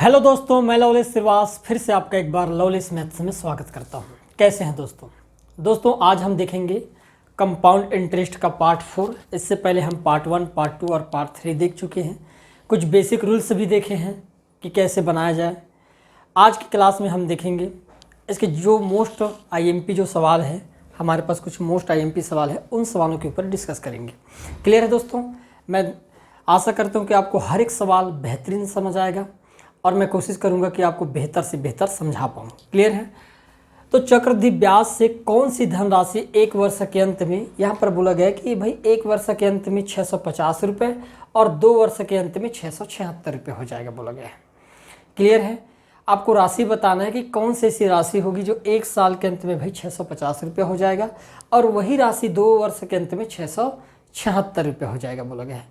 Hello दोस्तों, मैं लवलेश श्रीवास फिर से आपका एक बार लवलेश मैथ्स में स्वागत करता हूं। कैसे हैं दोस्तों आज हम देखेंगे कंपाउंड इंटरेस्ट का पार्ट 4। इससे पहले हम पार्ट 1, पार्ट 2 और पार्ट 3 देख चुके हैं। कुछ बेसिक रूल्स भी देखे हैं कि कैसे बनाया जाए। आज की क्लास में हम देखेंगे इसके जो मोस्ट आईएमपी जो सवाल है, हमारे पास कुछ मोस्ट आईएमपी सवाल है, उन सवालों के ऊपर डिस्कस करेंगे। क्लियर है दोस्तों? मैं आशा करता हूँ कि आपको हर एक सवाल बेहतरीन समझ आएगा और मैं कोशिश करूंगा कि आपको बेहतर से बेहतर समझा पाऊँ। क्लियर है? तो चक्रवृद्धि ब्याज से कौन सी धनराशि एक वर्ष के अंत में, यहाँ पर बोला गया कि भाई एक वर्ष के अंत में 650 रुपये और 2 वर्ष के अंत में 676 रुपये हो जाएगा, बोला गया है। क्लियर है? आपको राशि बताना है कि कौन सी ऐसी राशि होगी जो एक साल के अंत में भाई 650 रुपये हो जाएगा और वही राशि 2 वर्ष के अंत में 676 रुपये हो जाएगा, बोला गया है।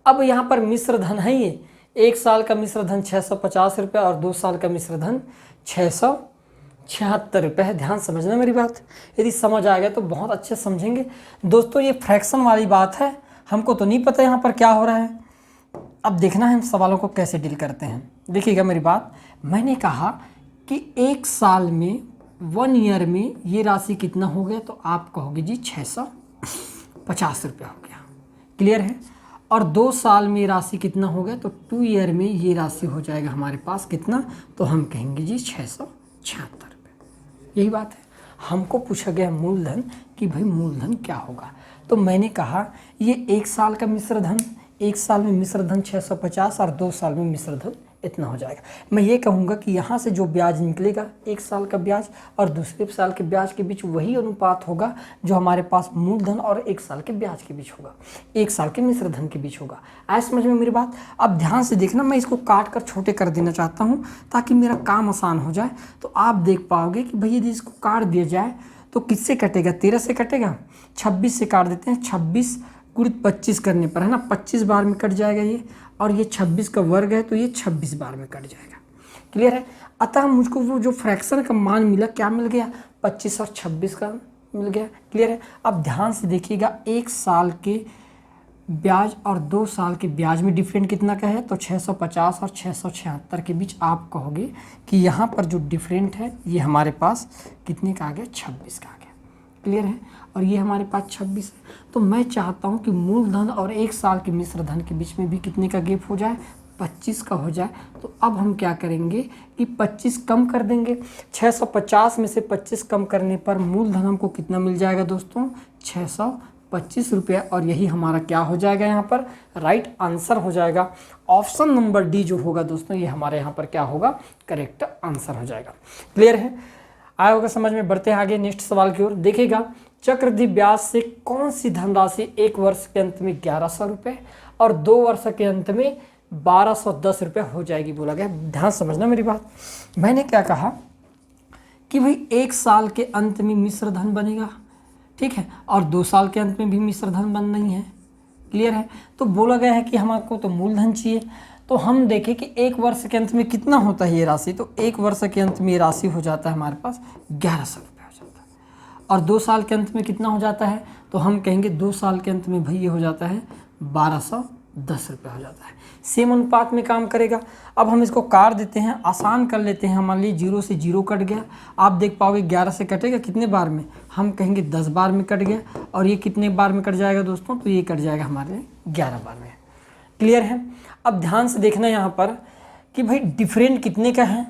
अब यहाँ पर मिश्र धन है, ये एक साल का मिश्र धन 650 रुपये और 2 साल का मिश्र धन 676 रुपये है। ध्यान समझना मेरी बात, यदि समझ आ गया तो बहुत अच्छे समझेंगे। दोस्तों ये फ्रैक्शन वाली बात है, हमको तो नहीं पता यहाँ पर क्या हो रहा है। अब देखना है हम सवालों को कैसे डील करते हैं। देखिएगा मेरी बात, मैंने कहा कि एक साल में 1 ईयर में ये राशि कितना हो गया, तो आप कहोगे जी 650 रुपये हो गया। क्लियर है? और 2 साल में राशि कितना हो गया, तो 2 ईयर में ये राशि हो जाएगा हमारे पास कितना, तो हम कहेंगे जी 676 रुपये। यही बात है। हमको पूछा गया मूलधन कि भाई मूलधन क्या होगा, तो मैंने कहा ये एक साल का मिश्र धन, एक साल में मिश्र धन 650 और 2 साल में मिश्र धन इतना हो जाएगा। मैं ये कहूँगा कि यहाँ से जो ब्याज निकलेगा, एक साल का ब्याज और दूसरे साल के ब्याज के बीच वही अनुपात होगा जो हमारे पास मूलधन और एक साल के ब्याज के बीच होगा, एक साल के मिश्र धन के बीच होगा। आए समझ में मेरी बात? अब ध्यान से देखना, मैं इसको काट कर छोटे कर देना चाहता हूँ ताकि मेरा काम आसान हो जाए। तो आप देख पाओगे कि भाई यदि इसको काट दिया जाए तो किससे कटेगा, 13 से कटेगा, 26 से काट देते हैं। 26 गुणित 25 करने पर है ना, 25 बार में कट जाएगा ये, और ये 26 का वर्ग है तो ये 26 बार में कट जाएगा। क्लियर है? अतः मुझको वो जो फ्रैक्शन का मान मिला, क्या मिल गया, 25 और 26 का मिल गया। क्लियर है? अब ध्यान से देखिएगा, एक साल के ब्याज और 2 साल के ब्याज में डिफरेंट कितना का है, तो 650 और 676 के बीच आप कहोगे कि यहाँ पर जो डिफरेंट है ये हमारे पास कितने का आ गया, 26 का आ गया। क्लियर है? और ये हमारे पास 26 है। तो मैं चाहता हूँ कि मूलधन और एक साल के मिश्र धन के बीच में भी कितने का गैप हो जाए, 25 का हो जाए। तो अब हम क्या करेंगे कि 25 कम कर देंगे। 650 में से 25 कम करने पर मूलधन हमको कितना मिल जाएगा दोस्तों, 625 रुपये। और यही हमारा क्या हो जाएगा, यहाँ पर राइट आंसर हो जाएगा। ऑप्शन नंबर डी जो होगा दोस्तों, ये हमारे यहाँ पर क्या होगा, करेक्ट आंसर हो जाएगा। क्लियर है? आया होगा समझ में? बढ़ते हैं आगे नेक्स्ट सवाल की ओर। देखिएगा, चक्रवृद्धि ब्याज से कौन सी धनराशि एक वर्ष के अंत में 1100 रुपये और 2 वर्ष के अंत में 1210 रुपये हो जाएगी, बोला गया। ध्यान समझना मेरी बात, मैंने क्या कहा कि भाई एक साल के अंत में मिश्र धन बनेगा, ठीक है, और 2 साल के अंत में भी मिश्र धन बन नहीं है। क्लियर है? तो बोला गया है कि हमको तो मूलधन चाहिए। तो हम देखें कि एक वर्ष के अंत में कितना होता है ये राशि, तो एक वर्ष के अंत में ये राशि हो जाता है हमारे पास 1100 रुपये हो जाता है। और 2 साल के अंत में कितना हो जाता है, तो हम कहेंगे 2 साल के अंत में भाई ये हो जाता है 1210 रुपये हो जाता है। सेम अनुपात में काम करेगा। अब हम इसको काट देते हैं, आसान कर लेते हैं। मान लीजिए 0 से 0 कट गया, आप देख पाओगे 11 से कटेगा कितने बार में, हम कहेंगे 10 बार में कट गया। और ये कितने बार में कट जाएगा दोस्तों, तो ये कट जाएगा हमारे 11 बार में। क्लियर है? अब ध्यान से देखना यहाँ पर कि भाई डिफरेंट कितने का है,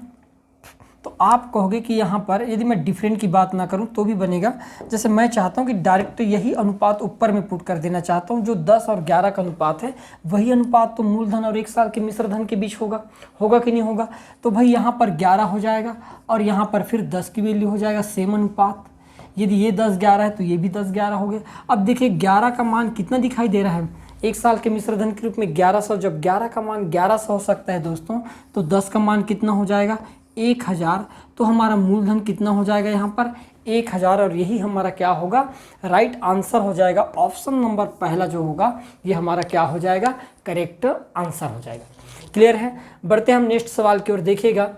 तो आप कहोगे कि यहाँ पर यदि मैं डिफरेंट की बात ना करूँ तो भी बनेगा। जैसे मैं चाहता हूँ कि डायरेक्ट यही अनुपात ऊपर में पुट कर देना चाहता हूँ, जो 10 और 11 का अनुपात है वही अनुपात तो मूलधन और एक साल के मिश्र धन के बीच होगा कि नहीं होगा। तो भाई यहाँ पर 11 हो जाएगा और यहाँ पर फिर 10 की वैल्यू हो जाएगा, सेम अनुपात। यदि ये 10-11 है तो ये भी 10-11 हो गया। अब देखिए 11 का मान कितना दिखाई दे रहा है, एक साल के मिश्र धन के रूप में 1100। जब 11 का मान 1100 हो सकता है दोस्तों, तो 10 का मान कितना हो जाएगा, 1000। तो हमारा मूलधन कितना हो जाएगा यहाँ पर, 1000। और यही हमारा क्या होगा, राइट आंसर हो जाएगा। ऑप्शन नंबर पहला जो होगा ये हमारा क्या हो जाएगा, करेक्ट आंसर हो जाएगा। क्लियर है? बढ़ते हैं हम नेक्स्ट सवाल की ओर। देखिएगा,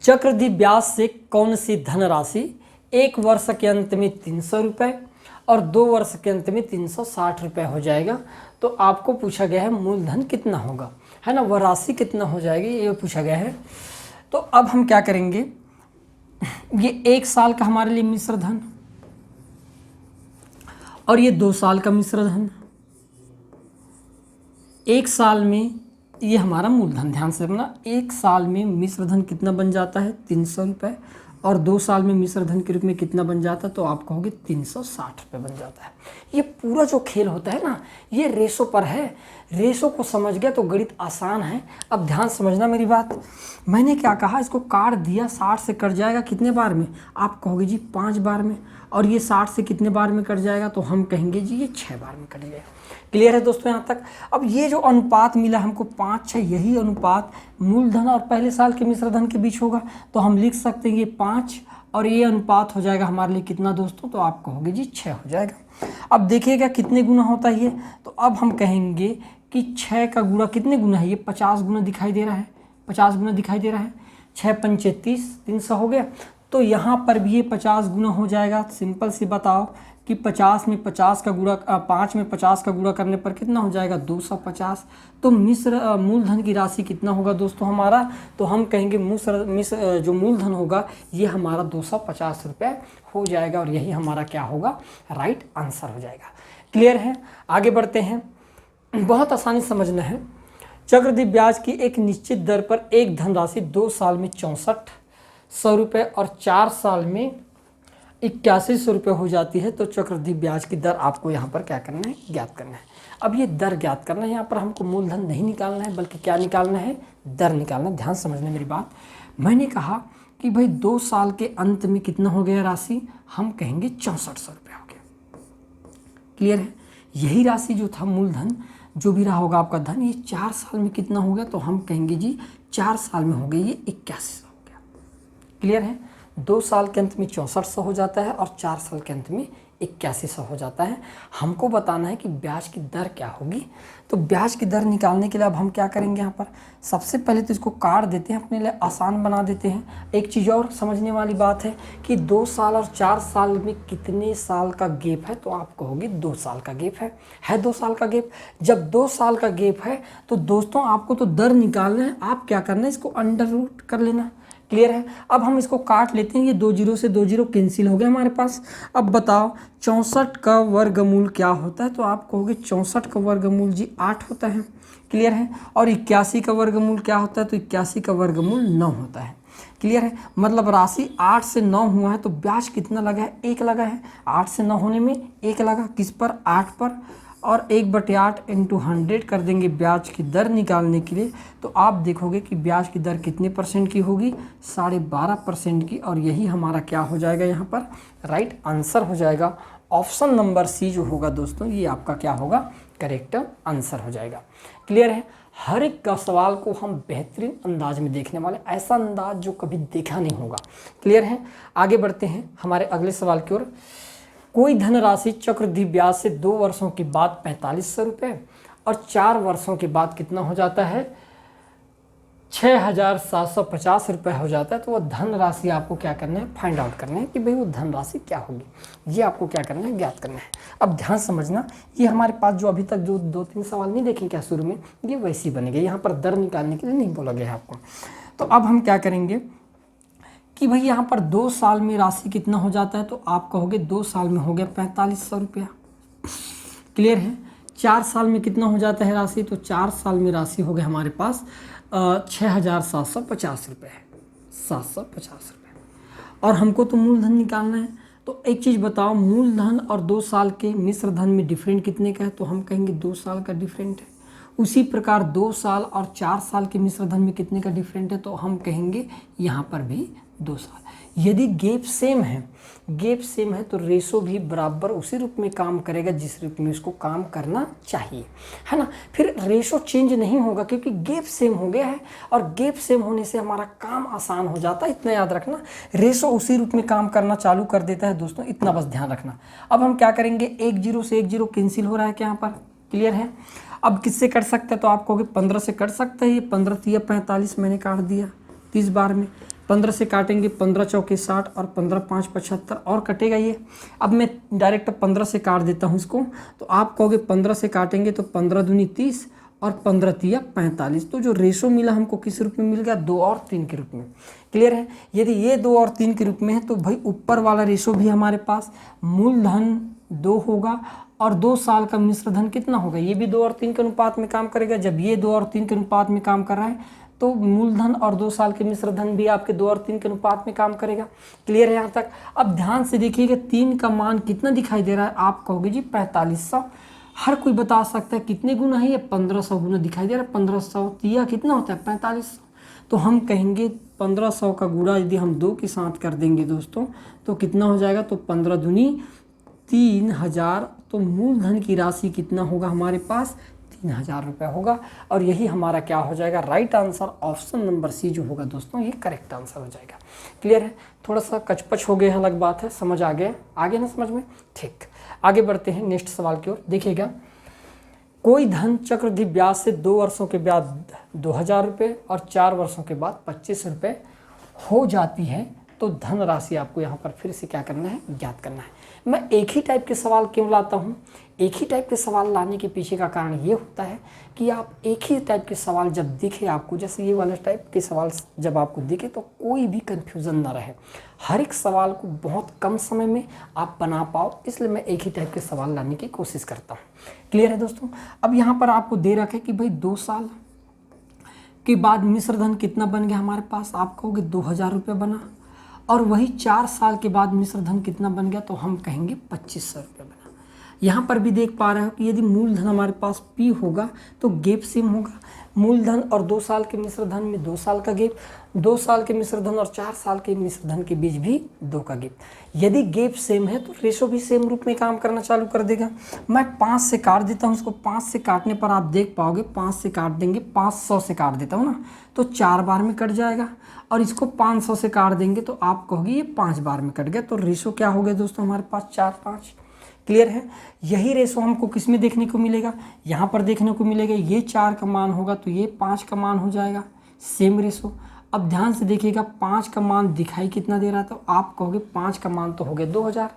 चक्रवृद्धि ब्याज से कौन सी धनराशि एक वर्ष के अंत में 300 रुपये और 2 वर्ष के अंत में 360 रुपये हो जाएगा, तो आपको पूछा गया है मूलधन कितना होगा, है ना, वह राशि कितना हो जाएगी ये पूछा गया है। तो अब हम क्या करेंगे, ये 1 साल का हमारे लिए मिश्र धन और ये 2 साल का मिश्र धन। 1 साल में ये हमारा मूलधन, ध्यान से रखना, 1 साल में मिश्र धन कितना बन जाता है 300 रुपये, और 2 साल में मिश्र धन के रूप में कितना बन जाता है, तो आप कहोगे 360 रुपये बन जाता है। ये पूरा जो खेल होता है ना, ये रेशो पर है। रेशो को समझ गया तो गणित आसान है। अब ध्यान समझना मेरी बात, मैंने क्या कहा, इसको काट दिया, 60 से कट जाएगा कितने बार में, आप कहोगे जी 5 बार में, और ये 60 से कितने बार में कट जाएगा, तो हम कहेंगे जी ये 6 बार में कट जाएगा। क्लियर है दोस्तों यहाँ तक। अब ये जो अनुपात मिला हमको 5-6, यही अनुपात मूलधन और पहले साल के मिश्र धन के बीच होगा, तो हम लिख सकते हैं ये 5 और ये अनुपात हो जाएगा हमारे लिए कितना दोस्तों, तो आप कहोगे जी 6 हो जाएगा। अब देखिएगा कितने गुना होता है ये, तो अब हम कहेंगे कि 6 का गुणा कितने गुना है, ये 50 गुना दिखाई दे रहा है, 50 गुना दिखाई दे रहा है, 6 पंचे 30, 300 हो गया। तो यहाँ पर भी ये 50 गुना हो जाएगा। सिंपल सी बताओ कि 50 में 50 का गुणा 5 में 50 का गुणा करने पर कितना हो जाएगा 250। तो मूलधन की राशि कितना होगा दोस्तों हमारा, तो हम कहेंगे जो मूलधन होगा ये हमारा 250 रुपये हो जाएगा, और यही हमारा क्या होगा, राइट आंसर हो जाएगा। क्लियर है, आगे बढ़ते हैं। बहुत आसानी समझना है। चक्रवृद्धि ब्याज की एक निश्चित दर पर एक धनराशि 2 साल में 6400 रुपये और 4 साल में 8100 रुपये हो जाती है, तो चक्रवृद्धि ब्याज की दर आपको यहाँ पर क्या करना है, ज्ञात करना है। अब ये दर ज्ञात करना है, यहाँ पर हमको मूलधन नहीं निकालना है, बल्कि क्या निकालना है, दर निकालना है। ध्यान समझना मेरी बात। मैंने कहा कि भाई 2 साल के अंत में कितना हो गया राशि, हम कहेंगे 6400 रुपये हो गया। क्लियर है, यही राशि जो था मूलधन, जो भी रहा होगा आपका धन, ये 4 साल में कितना हो गया, तो हम कहेंगे जी 4 साल में हो गई ये 8100 हो गया। क्लियर है, 2 साल के अंत में 6400 हो जाता है और 4 साल के अंत में 8100 हो जाता है। हमको बताना है कि ब्याज की दर क्या होगी। तो ब्याज की दर निकालने के लिए अब हम क्या करेंगे, यहाँ पर सबसे पहले तो इसको काट देते हैं, अपने लिए आसान बना देते हैं। एक चीज़ और समझने वाली बात है कि 2 साल और 4 साल में कितने साल का गैप है, तो आप कहोगे 2 साल का गैप है 2 साल का गैप। जब 2 साल का गैप है तो दोस्तों आपको तो दर निकालना है, आप क्या करना है, इसको अंडर रूट कर लेना। क्लियर है, अब हम इसको काट लेते हैं, ये 2 जीरो से 2 जीरो कैंसिल हो गया हमारे पास। अब बताओ 64 का वर्गमूल क्या होता है, तो आप कहोगे 64 का वर्गमूल जी 8 होता है। क्लियर है, और 81 का वर्गमूल क्या होता है, तो 81 का वर्गमूल 9 होता है। क्लियर है, मतलब राशि 8 से 9 हुआ है, तो ब्याज कितना लगा है, 1 लगा है। 8 से 9 होने में 1 लगा, किस पर, 8 पर, और 1/8 इंटू 100 कर देंगे ब्याज की दर निकालने के लिए। तो आप देखोगे कि ब्याज की दर कितने % की होगी, 12.5% की, और यही हमारा क्या हो जाएगा, यहाँ पर राइट आंसर हो जाएगा। ऑप्शन नंबर सी जो होगा दोस्तों, ये आपका क्या होगा, करेक्ट आंसर हो जाएगा। क्लियर है, हर एक का सवाल को हम बेहतरीन अंदाज में देखने वाले, ऐसा अंदाज जो कभी देखा नहीं होगा। क्लियर है, आगे बढ़ते हैं हमारे अगले सवाल की ओर। कोई धनराशि चक्रवृद्धि ब्याज से 2 वर्षों के बाद 4500 रुपये और 4 वर्षों के बाद कितना हो जाता है, 6750 रुपये हो जाता है। तो वो धनराशि आपको क्या करना है, फाइंड आउट करना है कि भाई वो धनराशि क्या होगी, ये आपको क्या करना है, ज्ञात करना है। अब ध्यान समझना, ये हमारे पास जो अभी तक जो 2-3 सवाल नहीं देखें क्या शुरू में, ये वैसे ही बनेंगे, यहाँ पर दर निकालने के लिए नहीं बोला गया है आपको। तो अब हम क्या करेंगे कि भाई यहाँ पर 2 साल में राशि कितना हो जाता है, तो आप कहोगे 2 साल में हो गया 4500 रुपया। क्लियर है, 4 साल में कितना हो जाता है राशि, तो 4 साल में राशि हो गया हमारे पास 6750 रुपये है, 750 रुपये। और हमको तो मूलधन निकालना है। तो एक चीज़ बताओ, मूलधन और 2 साल के मिश्र धन में डिफरेंट कितने का है, तो हम कहेंगे 2 साल का डिफरेंट है। उसी प्रकार 2 साल और 4 साल के मिश्र धन में कितने का डिफरेंट है, तो हम कहेंगे यहाँ पर भी 2 साल। यदि गैप सेम है तो रेशो भी बराबर उसी रूप में काम करेगा जिस रूप में उसको काम करना चाहिए, है ना। फिर रेशो चेंज नहीं होगा क्योंकि गैप सेम हो गया है, और गैप सेम होने से हमारा काम आसान हो जाता है। इतना याद रखना, रेशो उसी रूप में काम करना चालू कर देता है दोस्तों, इतना बस ध्यान रखना। अब हम क्या करेंगे, 1 जीरो से 1 जीरो कैंसिल हो रहा है क्या यहाँ पर, क्लियर है। अब किससे कट सकते हैं, तो आप कहोगे 15 से कट सकते हैं। ये 15 × 45 मैंने काट दिया 30 बार में। 15 से काटेंगे 15 चौके 60 और 15 5 75 और कटेगा ये। अब मैं डायरेक्ट 15 से काट देता हूँ इसको, तो आप कहोगे 15 से काटेंगे तो 15 दूनी 30 और 15 तिया 45। तो जो रेशो मिला हमको किस रूप में मिल गया, 2 और 3 के रूप में। क्लियर है। यदि ये 2 और 3 के रूप में है तो भाई ऊपर वाला रेशो भी हमारे पास मूलधन 2 होगा और 2 साल का मिश्र धन कितना होगा, ये भी 2 और 3 के अनुपात में काम करेगा। जब ये 2 और 3 के अनुपात में काम कर रहा है तो मूलधन और 2 साल के मिश्र धन भी आपके 2 और 3 के अनुपात में काम करेगा। क्लियर है यहाँ तक। अब ध्यान से देखिएगा 3 का मान कितना दिखाई दे रहा है, आप कहोगे जी 4500। हर कोई बता सकता है कितने गुना है, ये 1500 गुना दिखाई दे रहा है। 1500 तिया कितना होता है 4500। तो हम कहेंगे 1500 का गुणा यदि हम 2 के साथ कर देंगे दोस्तों तो कितना हो जाएगा, तो 15 दूनी 3000। तो मूलधन की राशि कितना होगा हमारे पास, 3000 रुपये होगा। और यही हमारा क्या हो जाएगा, right answer option number c जो होगा दोस्तों ये करेक्ट आंसर हो जाएगा। क्लियर है। थोड़ा सा कचपच हो गया, अलग बात है, समझ आ गया, आगे ना समझ में। ठीक, आगे बढ़ते हैं नेक्स्ट सवाल की ओर। देखिएगा, कोई धन चक्रवृद्धि ब्याज से 2 वर्षों के बाद 2000 रुपये और 4 वर्षों के बाद 25 रुपये हो जाती है तो धन राशि आपको यहाँ पर फिर से क्या करना है, ज्ञात करना है। मैं एक ही टाइप के सवाल क्यों लाता हूँ, एक ही टाइप के सवाल लाने के पीछे का कारण ये होता है कि आप एक ही टाइप के सवाल जब दिखे आपको, जैसे ये वाले टाइप के सवाल जब आपको दिखे तो कोई भी कन्फ्यूज़न ना रहे, हर एक सवाल को बहुत कम समय में आप बना पाओ, इसलिए मैं एक ही टाइप के सवाल लाने की कोशिश करता हूँ। क्लियर है दोस्तों। अब यहाँ पर आपको दे रखा है कि भाई 2 साल के बाद मिश्र धन कितना बन गया हमारे पास, आप कहोगे 2000 रुपये बना। और वही 4 साल के बाद मिश्र धन कितना बन गया, तो हम कहेंगे 2500 रुपये बना। यहाँ पर भी देख पा रहे हो कि यदि मूलधन हमारे पास P होगा तो गैप सेम होगा। मूलधन और 2 साल के मिश्र धन में 2 साल का गैप, 2 साल के मिश्र धन और 4 साल के मिश्र धन के बीच भी 2 का गैप। यदि गैप सेम है तो रेशो भी सेम रूप में काम करना चालू कर देगा। मैं 5 से काट देता हूँ इसको, 5 से काटने पर आप देख पाओगे 5 से काट देंगे, 500 से काट देता हूँ ना तो 4 बार में कट जाएगा। और इसको 500 से काट देंगे तो आप कहोगे ये 5 बार में कट गया। तो रेशो क्या हो गया दोस्तों हमारे पास 4 5। क्लियर है। यही रेशो हमको किस में देखने को मिलेगा, यहाँ पर देखने को मिलेगा। ये 4 का मान होगा तो ये 5 का मान हो जाएगा, सेम रेशो। अब ध्यान से देखिएगा 5 का मान दिखाई कितना दे रहा था, तो आप कहोगे 5 का मान तो हो गया 2000।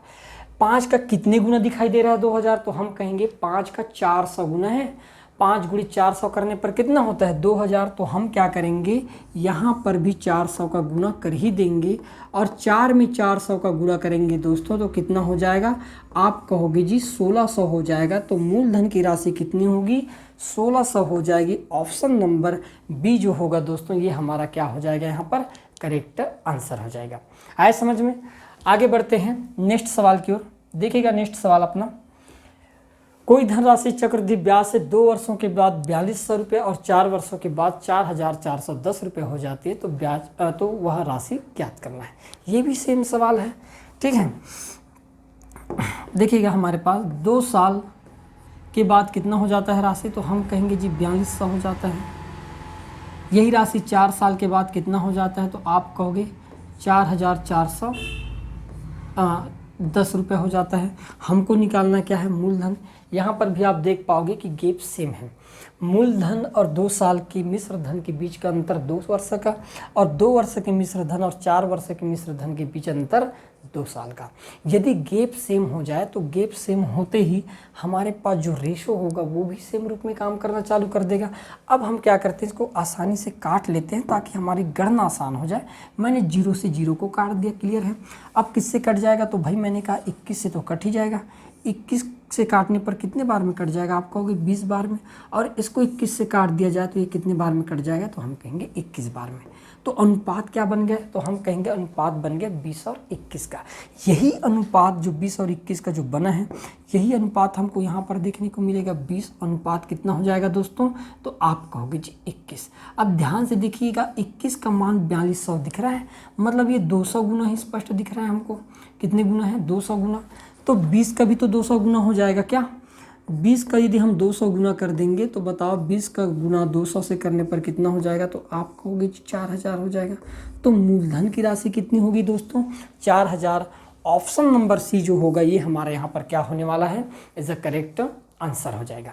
5 का कितने गुना दिखाई दे रहा है 2000, तो हम कहेंगे 5 का 400 गुना है। 5 गुणी 400 करने पर कितना होता है 2000। तो हम क्या करेंगे, यहाँ पर भी 400 का गुना कर ही देंगे और 4 में 400 का गुणा करेंगे दोस्तों तो कितना हो जाएगा, आप कहोगे जी 1600 हो जाएगा। तो मूलधन की राशि कितनी होगी, 1600 हो जाएगी। ऑप्शन नंबर बी जो होगा दोस्तों ये हमारा क्या हो जाएगा, यहाँ पर करेक्ट आंसर हो जाएगा। आए समझ में। आगे बढ़ते हैं नेक्स्ट सवाल की ओर। देखिएगा नेक्स्ट सवाल अपना, कोई धनराशि चक्रवृद्धि ब्याज से 2 वर्षों के बाद 4200 रुपये और 4 वर्षों के बाद 4410 रुपये हो जाती है तो ब्याज तो वह राशि ज्ञात करना है। ये भी सेम सवाल है, ठीक है। देखिएगा हमारे पास 2 साल के बाद कितना हो जाता है राशि, तो हम कहेंगे जी 4200 हो जाता है। यही राशि 4 साल के बाद कितना हो जाता है, तो आप कहोगे 4410 रुपये हो जाता है। हमको निकालना क्या है, मूलधन। यहाँ पर भी आप देख पाओगे कि गैप सेम है। मूलधन और 2 साल के मिश्र धन के बीच का अंतर 2 वर्ष का और 2 वर्ष के मिश्र धन और 4 वर्ष के मिश्र धन के बीच अंतर 2 साल का। यदि गैप सेम हो जाए तो गैप सेम होते ही हमारे पास जो रेशो होगा वो भी सेम रूप में काम करना चालू कर देगा। अब हम क्या करते हैं, इसको आसानी से काट लेते हैं ताकि हमारी गणना आसान हो जाए। मैंने 0 से 0 को काट दिया, क्लियर है। अब किससे कट जाएगा, तो भाई मैंने कहा 21 से तो कट ही जाएगा। 21 से काटने पर कितने बार में कट जाएगा, आप कहोगे 20 बार में। और इसको 21 से काट दिया जाए तो ये कितने बार में कट जाएगा, तो हम कहेंगे 21 बार में। तो अनुपात क्या बन गया, तो हम कहेंगे अनुपात बन गया 20 और 21 का। यही अनुपात जो 20 और 21 का जो बना है, यही अनुपात हमको यहाँ पर देखने को मिलेगा। 20 अनुपात कितना हो जाएगा दोस्तों, तो आप कहोगे जी 21। अब ध्यान से देखिएगा 21 का मान 4200 दिख रहा है, मतलब ये 200 गुना ही स्पष्ट दिख रहा है हमको। कितने गुना है, 200 गुना। तो 20 का भी तो 200 गुना हो जाएगा क्या। 20 का यदि हम 200 गुना कर देंगे तो बताओ 20 का गुना 200 से करने पर कितना हो जाएगा, तो आप कहोगे 4000 हो जाएगा। तो मूलधन की राशि कितनी होगी दोस्तों, 4000। ऑप्शन नंबर सी जो होगा ये हमारे यहाँ पर क्या होने वाला है, इज अ करेक्ट आंसर हो जाएगा।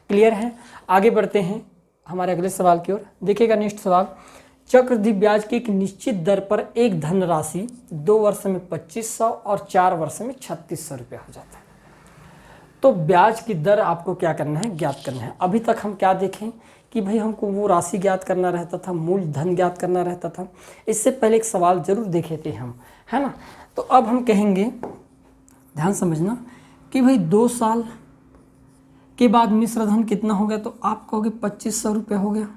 क्लियर है। आगे बढ़ते हैं हमारे अगले सवाल की ओर। देखिएगा नेक्स्ट सवाल, चक्रवृद्धि ब्याज की एक निश्चित दर पर एक धनराशि 2 वर्ष में 2500 और 4 वर्ष में 3600 रुपया हो जाता है। तो ब्याज की दर आपको क्या करना है, ज्ञात करना है। अभी तक हम क्या देखें कि भाई हमको वो राशि ज्ञात करना रहता था, मूलधन ज्ञात करना रहता था। इससे पहले एक सवाल जरूर देखे थे हम, है ना। तो अब हम कहेंगे, ध्यान समझना, कि भाई 2 साल के बाद मिश्र धन कितना हो गया, तो आप कहोगे 2500 रुपये हो गया।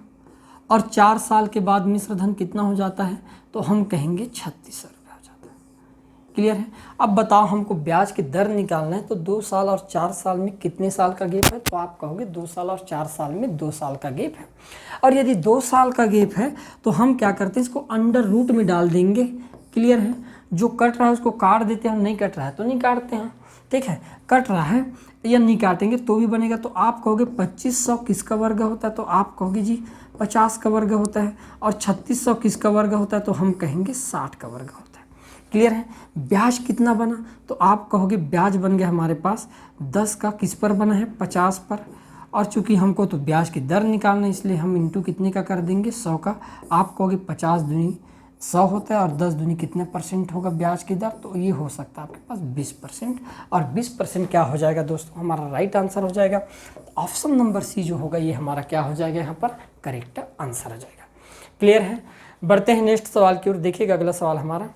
और 4 साल के बाद मिश्र धन कितना हो जाता है, तो हम कहेंगे 3600 रुपये हो जाता है। क्लियर है। अब बताओ हमको ब्याज की दर निकालना है, तो 2 साल और 4 साल में कितने साल का गैप है, तो आप कहोगे 2 साल और 4 साल में 2 साल का गैप है। और यदि 2 साल का गैप है तो हम क्या करते हैं, इसको अंडर रूट में डाल देंगे। क्लियर है। जो कट रहा है उसको काट देते हैं, नहीं कट रहा है तो नहीं काटते हैं। ठीक है, कट रहा है या नहीं काटेंगे तो भी बनेगा। तो आप कहोगे 2500 किसका वर्ग होता है, तो आप कहोगे जी 50 का वर्ग होता है। और 3600 किसका वर्ग होता है, तो हम कहेंगे 60 का वर्ग होता है। क्लियर है। ब्याज कितना बना, तो आप कहोगे ब्याज बन गया हमारे पास 10 का, किस पर बना है, 50 पर। और चूंकि हमको तो ब्याज की दर निकालना है, इसलिए हम इंटू कितने का कर देंगे, 100 का। आप कहोगे 50 दूनी 100 होता है और 10 दूनी कितने % होगा ब्याज की दर, तो ये हो सकता है आपके पास 20%। और 20% क्या हो जाएगा दोस्तों, हमारा राइट आंसर हो जाएगा। ऑप्शन नंबर सी जो होगा ये हमारा क्या हो जाएगा, यहाँ पर करेक्ट आंसर हो जाएगा। क्लियर है। बढ़ते हैं नेक्स्ट सवाल की ओर। देखिएगा अगला सवाल हमारा,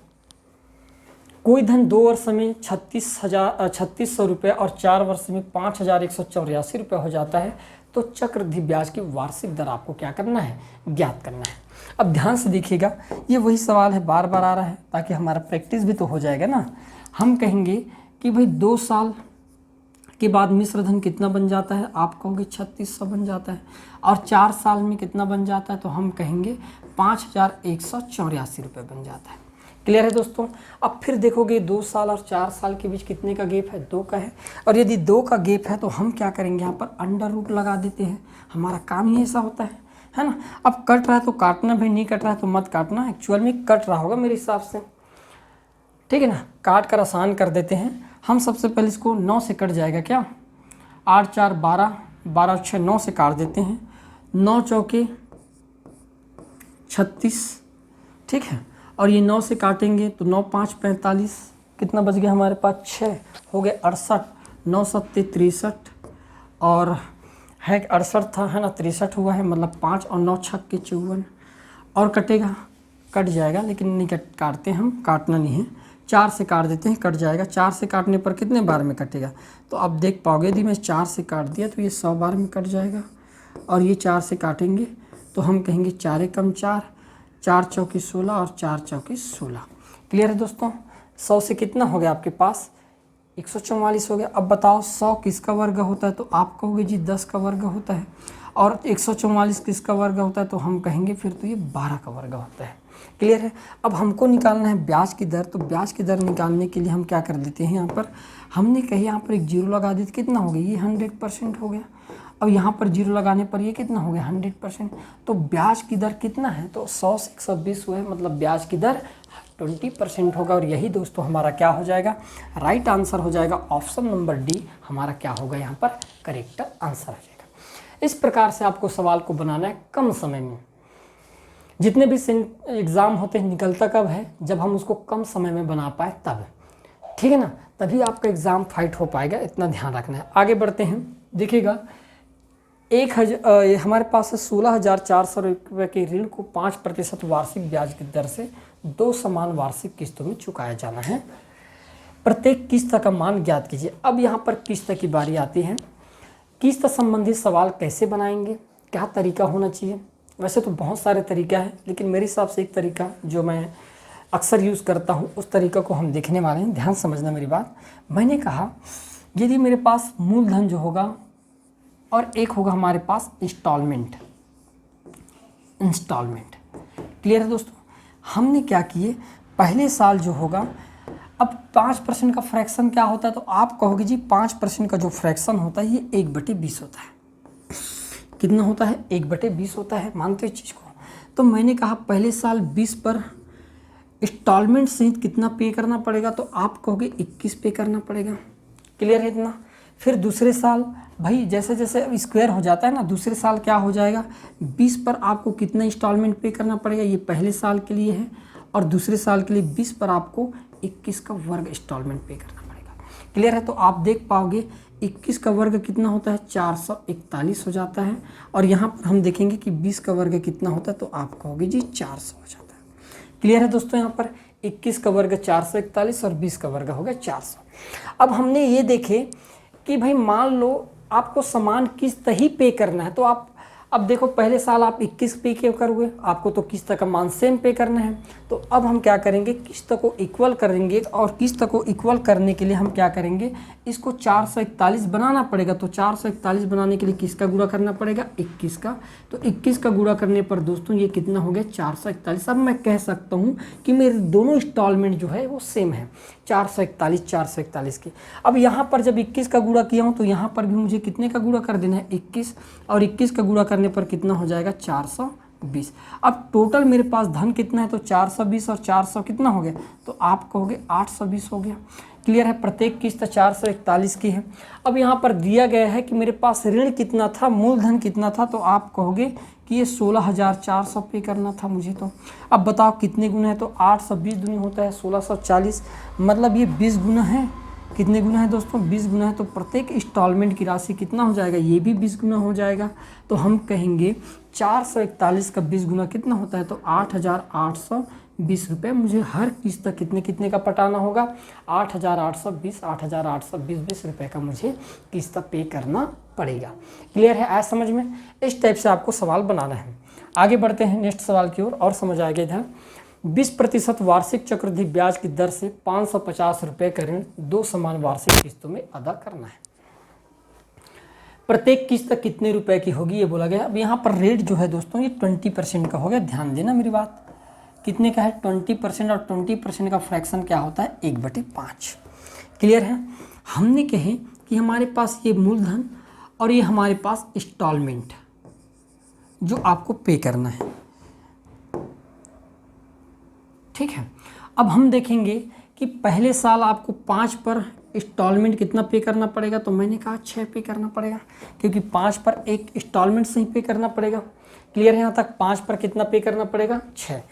कोई धन 2 वर्ष में 3600 रुपये और 4 वर्ष में 5184 रुपये हो जाता है, तो चक्रवृद्धि ब्याज की वार्षिक दर आपको क्या करना है, ज्ञात करना है। अब ध्यान से देखिएगा, ये वही सवाल है, बार बार आ रहा है, ताकि हमारा प्रैक्टिस भी तो हो जाएगा ना। हम कहेंगे कि भाई 2 साल के बाद मिश्र धन कितना बन जाता है, आप कहोगे 3600 बन जाता है। और 4 साल में कितना बन जाता है, तो हम कहेंगे 5184 रुपये बन जाता है। क्लियर है दोस्तों। अब फिर देखोगे 2 साल और 4 साल के बीच कितने का गैप है, 2 का है। और यदि 2 का गैप है तो हम क्या करेंगे, यहाँ पर अंडर रूट लगा देते हैं। हमारा काम ही ऐसा होता है ना। अब कट रहा है तो काटना, भाई नहीं कट रहा है तो मत काटना। एक्चुअल में कट रहा होगा मेरे हिसाब से, ठीक है ना। काट कर आसान कर देते हैं हम। सबसे पहले इसको 9 से कट जाएगा क्या, 8 4 12, 12 6 9 से काट देते हैं। 9 चौके 36, ठीक है। और ये 9 से काटेंगे तो 9 5 45, कितना बच गया हमारे पास, 6 हो गए 68, 9 7 63, और है 68 था, है ना, 63 हुआ है, मतलब 5 और 9 6 54। और कटेगा, कट जाएगा, लेकिन नहीं काटते हम, काटना नहीं है। 4 से काट देते हैं, कट जाएगा। 4 से काटने पर कितने बार में कटेगा, तो आप देख पाओगे यदि मैं 4 से काट दिया तो ये 100 बार में कट जाएगा। और ये 4 से काटेंगे तो हम कहेंगे 4 एकम 4, 4 चौकी 16 और 4 चौकी 16। क्लियर है दोस्तों। 100 से कितना हो गया आपके पास, 144 हो गया। अब बताओ 100 किसका वर्ग होता है, तो आप कहोगे जी 10 का वर्ग होता है। और 144 किसका वर्ग होता है, तो हम कहेंगे फिर तो ये 12 का वर्ग होता है। क्लियर है। अब हमको निकालना है ब्याज की दर, तो ब्याज की दर निकालने के लिए हम क्या कर देते हैं, यहाँ पर हमने कही यहाँ पर एक जीरो लगा दी तो कितना हो गया, ये 100% हो गया। अब यहाँ पर जीरो लगाने पर ये कितना हो गया, 100%। तो ब्याज की दर कितना है, तो 100 से 120 हुआ है, मतलब ब्याज की दर 20% होगा। और यही दोस्तों हमारा क्या हो जाएगा, राइट आंसर हो जाएगा। ऑप्शन नंबर डी हमारा क्या होगा, यहाँ पर करेक्ट आंसर हो जाएगा। इस प्रकार से आपको सवाल को बनाना है कम समय में। जितने भी एग्ज़ाम होते हैं निकलता कब है, जब हम उसको कम समय में बना पाए तब, ठीक है ना, तभी आपका एग्ज़ाम फाइट हो पाएगा। इतना ध्यान रखना है। आगे बढ़ते हैं। देखिएगा हमारे पास 16,400 रुपये के ऋण को 5% वार्षिक ब्याज की दर से 2 समान वार्षिक किस्तों में चुकाया जाना है। प्रत्येक किस्त का मान ज्ञात कीजिए। अब यहाँ पर किस्त की बारी आती है। किस्त संबंधी सवाल कैसे बनाएंगे, क्या तरीका होना चाहिए। वैसे तो बहुत सारे तरीका है, लेकिन मेरे हिसाब से एक तरीका जो मैं अक्सर यूज़ करता हूँ, उस तरीका को हम देखने वाले हैं। ध्यान समझना मेरी बात। मैंने कहा यदि मेरे पास मूलधन जो होगा और एक होगा हमारे पास इंस्टॉलमेंट। क्लियर है दोस्तों। हमने क्या किए, पहले साल जो होगा, अब 5% का फ्रैक्शन क्या होता है, तो आप कहोगे जी 5% का जो फ्रैक्शन होता है ये 1/20 होता है। कितना होता है, 1/20 होता है। मानते हो इस चीज़ को। तो मैंने कहा पहले साल 20 पर इंस्टॉलमेंट सहित कितना पे करना पड़ेगा, तो आप कहोगे 21 पे करना पड़ेगा। क्लियर है इतना। फिर दूसरे साल भाई जैसे जैसे अब स्क्वायर हो जाता है ना, दूसरे साल क्या हो जाएगा, 20 पर आपको कितना इंस्टॉलमेंट पे करना पड़ेगा, ये पहले साल के लिए है, और दूसरे साल के लिए 20 पर आपको 21 का वर्ग इंस्टॉलमेंट पे करना पड़ेगा। क्लियर है? तो आप देख पाओगे 21 का वर्ग कितना होता है, 441 हो जाता है, और यहाँ पर हम देखेंगे कि 20 का वर्ग कितना होता है, तो आप कहोगे जी 400 हो जाता है। क्लियर है दोस्तों? यहाँ पर 21 का वर्ग 441 और 20 का वर्ग हो गया 400। अब हमने ये देखे कि भाई मान लो आपको समान किस्त ही पे करना है, तो आप अब देखो पहले साल आप 21 पे क्यों करोगे, आपको तो किस्त का मान सेम पे करना है। तो अब हम क्या करेंगे, किस्त को इक्वल करेंगे, और किस्त को इक्वल करने के लिए हम क्या करेंगे, इसको 441 बनाना पड़ेगा। तो 441 बनाने के लिए किसका गुणा करना पड़ेगा, 21 का। तो 21 का गुणा करने पर दोस्तों ये कितना हो गया, 441। अब मैं कह सकता हूँ कि मेरे दोनों इंस्टॉलमेंट जो है वो सेम है, 441 की। अब यहाँ पर जब 21 का गुणा किया हूँ तो यहाँ पर भी मुझे कितने का गुणा कर देना है, 21, और 21 का गुणा करने पर कितना हो जाएगा, 420। अब टोटल मेरे पास धन कितना है, तो 420 और 400 कितना हो गया, तो आप कहोगे 820 हो गया। क्लियर है? प्रत्येक किस्त 441 की है। अब यहाँ पर दिया गया है कि मेरे पास ऋण कितना था, मूलधन कितना था, तो आप कहोगे कि ये 16,400 पे करना था मुझे। तो अब बताओ कितने गुना है, तो 820 दुनी होता है 1640, मतलब ये 20 गुना है। कितने गुना है दोस्तों, 20 गुना है। तो प्रत्येक इंस्टॉलमेंट की राशि कितना हो जाएगा, ये भी 20 गुना हो जाएगा। तो हम कहेंगे 441 का 20 गुना कितना होता है, तो 8,820 रुपये मुझे हर किस्त कितने कितने का पटाना होगा, 8,820 रुपये का मुझे किस्त पे करना पड़ेगा। क्लियर है? आया समझ में? इस टाइप से आपको सवाल बनाना है। आगे बढ़ते हैं नेक्स्ट सवाल की ओर, और समझ आ गया इधर। 20% वार्षिक चक्रवृद्धि ब्याज की दर से 550 रुपये का ऋण 2 समान वार्षिक किस्तों में अदा करना है। प्रत्येक किस्त कितने रुपए की होगी, ये बोला गया। अब यहाँ पर रेट जो है दोस्तों ये 20% का हो गया। ध्यान देना मेरी बात, कितने का है, 20%, और 20% का फ्रैक्शन क्या होता है, 1/5। क्लियर है? हमने कहे कि हमारे पास ये मूलधन और ये हमारे पास इंस्टॉलमेंट जो आपको पे करना है, ठीक है। अब हम देखेंगे कि पहले साल आपको 5 पर इंस्टॉलमेंट कितना पे करना पड़ेगा, तो मैंने कहा 6 पे करना पड़ेगा, क्योंकि 5 पर एक इंस्टॉलमेंट से ही पे करना पड़ेगा। क्लियर है? यहाँ तक 5 पर कितना पे करना पड़ेगा, 6।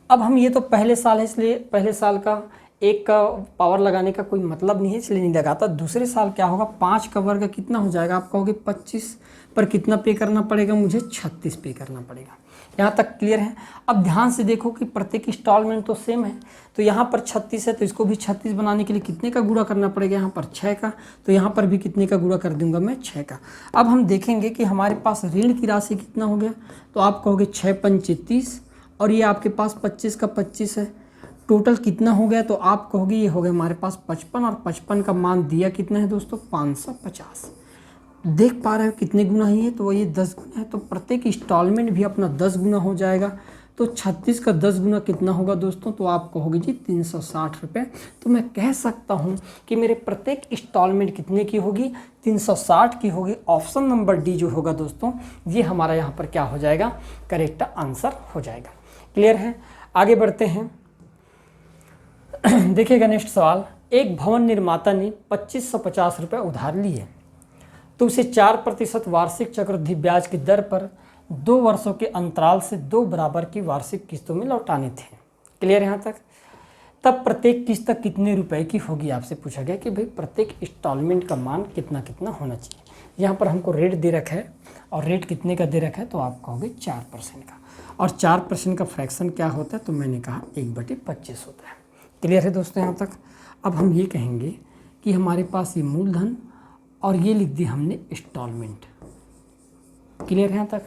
अब हम ये तो पहले साल है, इसलिए पहले साल का एक का पावर लगाने का कोई मतलब नहीं है, इसलिए नहीं लगाता। दूसरे साल क्या होगा, 5 का वर्ग कितना हो जाएगा, आप कहोगे 25 पर कितना पे करना पड़ेगा, मुझे 36 पे करना पड़ेगा। यहाँ तक क्लियर है? अब ध्यान से देखो कि प्रत्येक इंस्टॉलमेंट तो सेम है, तो यहाँ पर 36 है, तो इसको भी 36 बनाने के लिए कितने का गुणा करना पड़ेगा, यहाँ पर 6 का। तो यहाँ पर भी कितने का गुणा कर दूंगा मैं, 6 का। अब हम देखेंगे कि हमारे पास ऋण की राशि कितना हो गया, तो आप कहोगे 6 पंचे 30, और ये आपके पास 25 का 25 है। टोटल कितना हो गया, तो आप कहोगे ये हो गया हमारे पास 55, और 55 का मान दिया कितना है दोस्तों, 550। देख पा रहे हो कितने गुना ही है, तो ये 10 गुना है। तो प्रत्येक इंस्टॉलमेंट भी अपना 10 गुना हो जाएगा। तो 36 का 10 गुना कितना होगा दोस्तों, तो आप कहोगे जी 360 रुपये। तो मैं कह सकता हूँ कि मेरे प्रत्येक इंस्टॉलमेंट कितने की होगी, 360 की होगी। ऑप्शन नंबर डी जो होगा दोस्तों, ये हमारा यहाँ पर क्या हो जाएगा, करेक्ट आंसर हो जाएगा। क्लियर है? आगे बढ़ते हैं। देखिएगा नेक्स्ट सवाल। एक भवन निर्माता ने 2550 रुपये उधार लिए, तो उसे 4% वार्षिक चक्रवृद्धि ब्याज की दर पर 2 वर्षों के अंतराल से 2 बराबर की वार्षिक किस्तों में लौटाने थे। क्लियर यहाँ तक? तब प्रत्येक किस्त कितने रुपए की होगी, आपसे पूछा गया कि भाई प्रत्येक इंस्टॉलमेंट का मान कितना कितना होना चाहिए। यहाँ पर हमको रेट दे रखा है, और रेट कितने का दे रखा है, तो आप कहोगे 4% का, और 4% का फ्रैक्शन क्या होता है, तो मैंने कहा 1/25 होता है। क्लियर है दोस्तों यहाँ तक? अब हम ये कहेंगे कि हमारे पास ये मूलधन और ये लिख दिया हमने इंस्टॉलमेंट। क्लियर है यहाँ तक?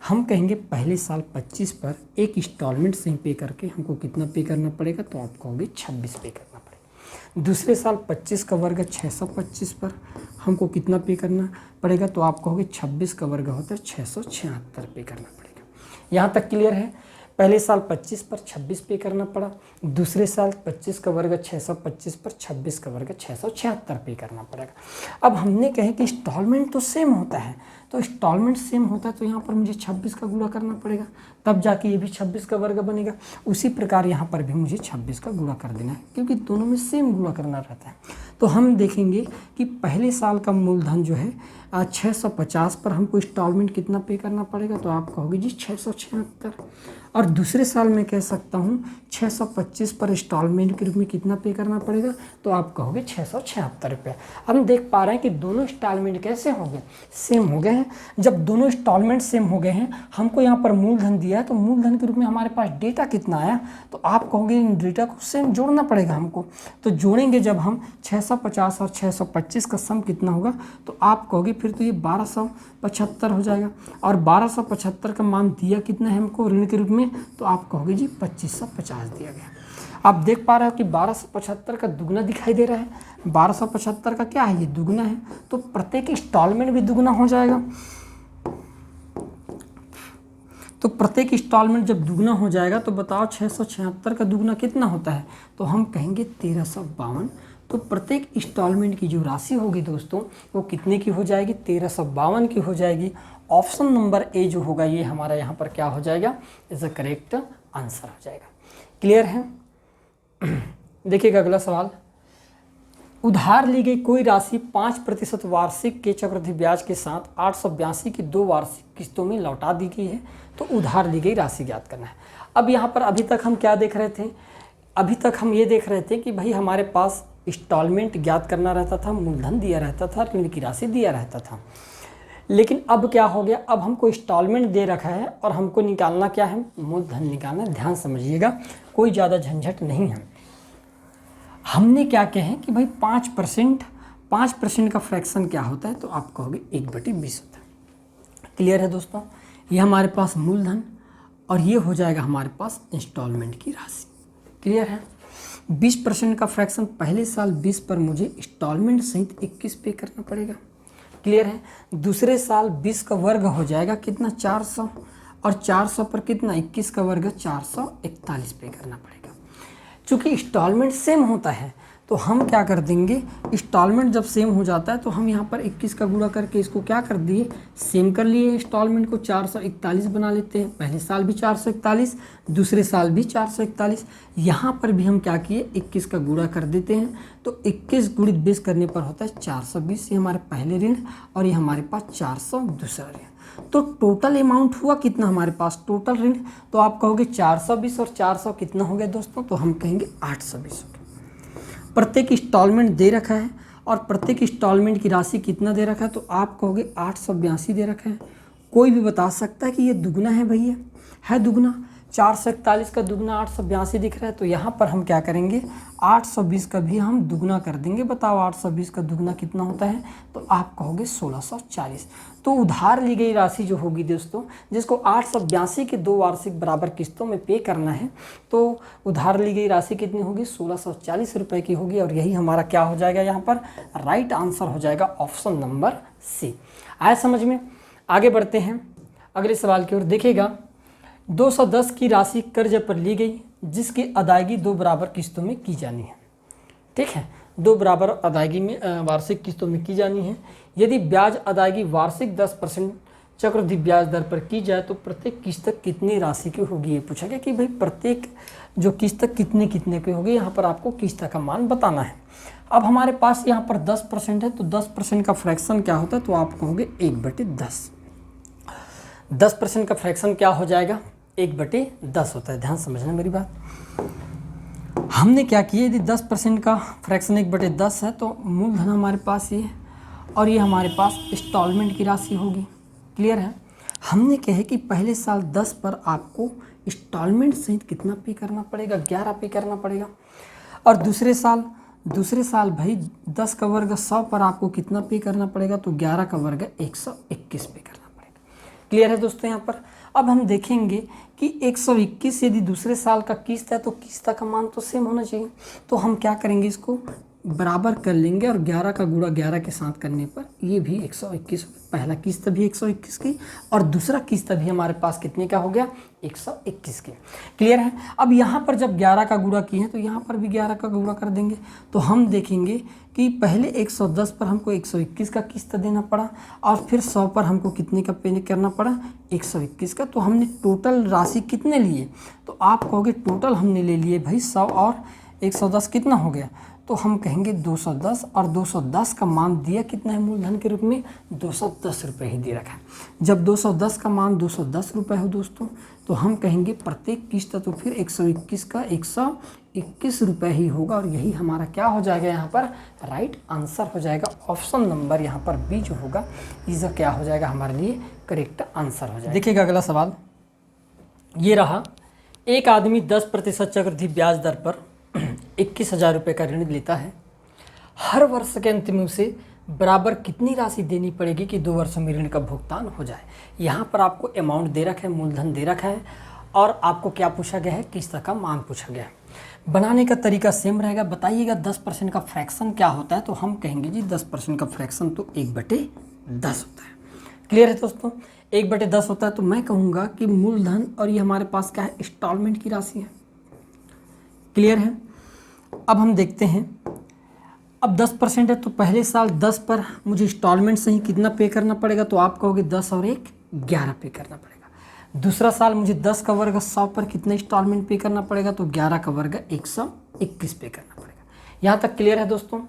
हम कहेंगे पहले साल 25 पर एक इंस्टॉलमेंट से ही पे करके हमको कितना पे करना पड़ेगा, तो आप कहोगे 26 पे करना पड़ेगा। दूसरे साल 25 का वर्ग 625 पर हमको कितना पे करना पड़ेगा, तो आप कहोगे 26 का वर्ग होता है 676 पे करना पड़ेगा। यहाँ तक क्लियर है? पहले साल 25 पर 26 पे करना पड़ा, दूसरे साल 25 का वर्ग 625 पर 26 का वर्ग 676 पे करना पड़ेगा। अब हमने कहे कि इंस्टॉलमेंट तो सेम होता है, तो इंस्टॉलमेंट सेम होता है तो यहाँ पर मुझे 26 का गुणा करना पड़ेगा, तब जाके ये भी 26 का वर्ग बनेगा। उसी प्रकार यहाँ पर भी मुझे 26 का गुणा कर देना है, क्योंकि दोनों में सेम गुणा करना रहता है। तो हम देखेंगे कि पहले साल का मूलधन जो है 650 पर हमको इंस्टॉलमेंट कितना पे करना पड़ेगा, तो आप कहोगे जी 676। और दूसरे साल में कह सकता हूँ 625 पर इंस्टॉलमेंट के रूप में कितना पे करना पड़ेगा, तो आप कहोगे 676 रुपये। हम देख पा रहे हैं कि दोनों इंस्टॉलमेंट कैसे हो गए, सेम हो गए हैं। जब दोनों इंस्टॉलमेंट सेम हो गए हैं, हमको यहाँ पर मूलधन दिया है, तो मूलधन के रूप में हमारे पास डेटा कितना आया, तो आप कहोगे इन डेटा को सेम जोड़ना पड़ेगा हमको। तो जोड़ेंगे जब हम 650 और 625 का सम कितना होगा, तो आप कहोगे फिर तो ये 1275 हो जाएगा। और 1275 का मान दिया कितना है हमको ऋण के रूप में, तो आप कहोगे जी 2550 दिया गया। आप देख पा रहे हो कि 1275 का दुगना दिखाई दे रहा है। 1275 का क्या है, ये दुगना है, तो प्रत्येक इंस्टॉलमेंट भी दुगना हो जाएगा। तो प्रत्येक इंस्टॉलमेंट जब दुगना हो जाएगा तो बताओ 676 का दुगना कितना होता है, तो हम कहेंगे 1352। तो प्रत्येक इंस्टॉलमेंट की जो राशि होगी दोस्तों वो कितने की हो जाएगी, 1352 की हो जाएगी। ऑप्शन नंबर ए जो होगा ये हमारा यहाँ पर क्या हो जाएगा, इज द करेक्ट आंसर हो जाएगा। क्लियर है। देखिएगा अगला सवाल, उधार ली गई कोई राशि 5% वार्षिक के चक्रवृद्धि ब्याज के साथ 882 की 2 वार्षिक किस्तों में लौटा दी गई है, तो उधार ली गई राशि ज्ञात करना है। अब यहाँ पर अभी तक हम क्या देख रहे थे, अभी तक हम ये देख रहे थे कि भाई हमारे पास इंस्टॉलमेंट ज्ञात करना रहता था, मूलधन दिया रहता था, ऋण की राशि दिया रहता था। लेकिन अब क्या हो गया, अब हमको इंस्टॉलमेंट दे रखा है और हमको निकालना क्या है, मूलधन निकालना। ध्यान समझिएगा, कोई ज़्यादा झंझट नहीं है। हमने क्या कहे कि भाई 5% का फ्रैक्शन क्या होता है, तो आप कहोगे 1/20 होता है। क्लियर है दोस्तों, ये हमारे पास मूलधन और ये हो जाएगा हमारे पास इंस्टॉलमेंट की राशि। क्लियर है। 20% का फ्रैक्शन पहले साल 20 पर मुझे इंस्टॉलमेंट सहित 21 पे करना पड़ेगा। क्लियर है। दूसरे साल 20 का वर्ग हो जाएगा कितना, 400, और 400 पर कितना 21 का वर्ग 441 पे करना पड़ेगा। चूँकि इंस्टॉलमेंट सेम होता है तो हम क्या कर देंगे, इंस्टॉलमेंट जब सेम हो जाता है तो हम यहाँ पर 21 का गुणा करके इसको क्या कर दिए, सेम कर लिए। इंस्टॉलमेंट को 441 बना लेते हैं। पहले साल भी 441, दूसरे साल भी 441। यहाँ पर भी हम क्या किए, 21 का गुणा कर देते हैं। तो 21 गुणित 20 करने पर होता है 420। ये हमारे पहले ऋण और ये हमारे पास 400 दूसरा ऋण। तो टोटल अमाउंट हुआ कितना हमारे पास, टोटल ऋण, तो आप कहोगे 420 और 400 कितना हो गया दोस्तों, तो हम कहेंगे 820 हो गया। प्रत्येक इंस्टॉलमेंट दे रखा है और प्रत्येक इंस्टॉलमेंट की राशि कितना दे रखा है, तो आप कहोगे 882 दे रखा है। कोई भी बता सकता है कि ये दुगना है भैया, है दुगना। 441 का दुगना 882 दिख रहा है, तो यहाँ पर हम क्या करेंगे, 820 का भी हम दुगना कर देंगे। बताओ 820 का दुगना कितना होता है, तो आप कहोगे 1640। तो उधार ली गई राशि जो होगी दोस्तों, जिसको 882 के 2 वार्षिक बराबर किस्तों में पे करना है, तो उधार ली गई राशि कितनी होगी, 1640 रुपये की होगी। और यही हमारा क्या हो जाएगा, यहाँ पर राइट आंसर हो जाएगा ऑप्शन नंबर सी। आया समझ में। आगे बढ़ते हैं अगले सवाल की ओर। देखिएगा, 210 की राशि कर्ज पर ली गई जिसकी अदायगी 2 बराबर किस्तों में की जानी है। ठीक है, 2 बराबर अदायगी में वार्षिक किस्तों में की जानी है। यदि ब्याज अदायगी वार्षिक 10% चक्रवृद्धि ब्याज दर पर की जाए तो प्रत्येक किस्त कितनी राशि की होगी। ये पूछा गया कि भाई प्रत्येक जो किस्त कितने की होगी, यहाँ पर आपको किस्त का मान बताना है। अब हमारे पास यहाँ पर 10% है, तो 10% का फ्रैक्शन क्या होता है, तो आप कहोगे 1/10। 10% का फ्रैक्शन क्या हो जाएगा, 1/10 होता है। ध्यान समझना मेरी बात। हमने क्या किया, यदि 10% का फ्रैक्शन 1/10 है तो मूलधन हमारे पास ये है और ये हमारे पास इंस्टॉलमेंट की राशि होगी। क्लियर है। हमने कहे कि पहले साल 10 पर आपको इंस्टॉलमेंट सहित कितना पे करना पड़ेगा, 11 पे करना पड़ेगा। और दूसरे साल भाई 10 का वर्ग 100 पर आपको कितना पे करना पड़ेगा, तो 11 का वर्ग 121 पे करना पड़ेगा। क्लियर है दोस्तों। यहाँ पर अब हम देखेंगे कि 121 यदि दूसरे साल का किस्त है तो किस्त का मान तो सेम होना चाहिए। तो हम क्या करेंगे, इसको बराबर कर लेंगे और 11 का गुणा 11 के साथ करने पर ये भी 121, पहला किस्त भी 121 की और दूसरा किस्त भी हमारे पास कितने का हो गया, 121 की। क्लियर है। अब यहाँ पर जब 11 का गुणा किए हैं तो यहाँ पर भी 11 का गुणा कर देंगे, तो हम देखेंगे कि पहले 110 पर हमको 121 का किस्त देना पड़ा और फिर 100 पर हमको कितने का पे करना पड़ा, 121 का। तो हमने टोटल राशि कितने लिए, तो आप कहोगे टोटल हमने ले लिए भाई 100 और 110 कितना हो गया, तो हम कहेंगे 210 और 210 का मान दिया कितना है मूलधन के रूप में, 210 रुपये ही दे रखा है। जब 210 का मान 210 रुपये हो दोस्तों, तो हम कहेंगे प्रत्येक किस्त तो फिर 121 का 121 रुपये ही होगा और यही हमारा क्या हो जाएगा, यहाँ पर राइट आंसर हो जाएगा। ऑप्शन नंबर यहाँ पर बी जो होगा इसका क्या हो जाएगा, हमारे लिए करेक्ट आंसर हो जाएगा। देखिएगा अगला सवाल ये रहा, एक आदमी 10% चक्रवृद्धि ब्याज दर पर 21,000 रुपये का ऋण लेता है। हर वर्ष के अंत में उसे बराबर कितनी राशि देनी पड़ेगी कि 2 वर्षों में ऋण का भुगतान हो जाए। यहाँ पर आपको अमाउंट दे रखा है, मूलधन दे रखा है और आपको क्या पूछा गया है, किस्त का मान पूछा गया है। बनाने का तरीका सेम रहेगा। बताइएगा 10% का फ्रैक्शन क्या होता है, तो हम कहेंगे जी 10% का फ्रैक्शन तो 1/10 होता है। क्लियर है दोस्तों, 1/10 होता है। तो मैं कहूँगा कि मूलधन और ये हमारे पास क्या है, इंस्टॉलमेंट की राशि है। क्लियर है। अब हम देखते हैं, अब 10% है तो पहले साल 10 पर मुझे इंस्टॉलमेंट से ही कितना पे करना पड़ेगा, तो आप कहोगे 10 और 1 11 पे करना पड़ेगा। दूसरा साल मुझे 10 का वर्ग 100 पर कितना इंस्टॉलमेंट पे करना पड़ेगा, तो 11 का वर्ग 121 पे करना पड़ेगा। यहाँ तक क्लियर है दोस्तों।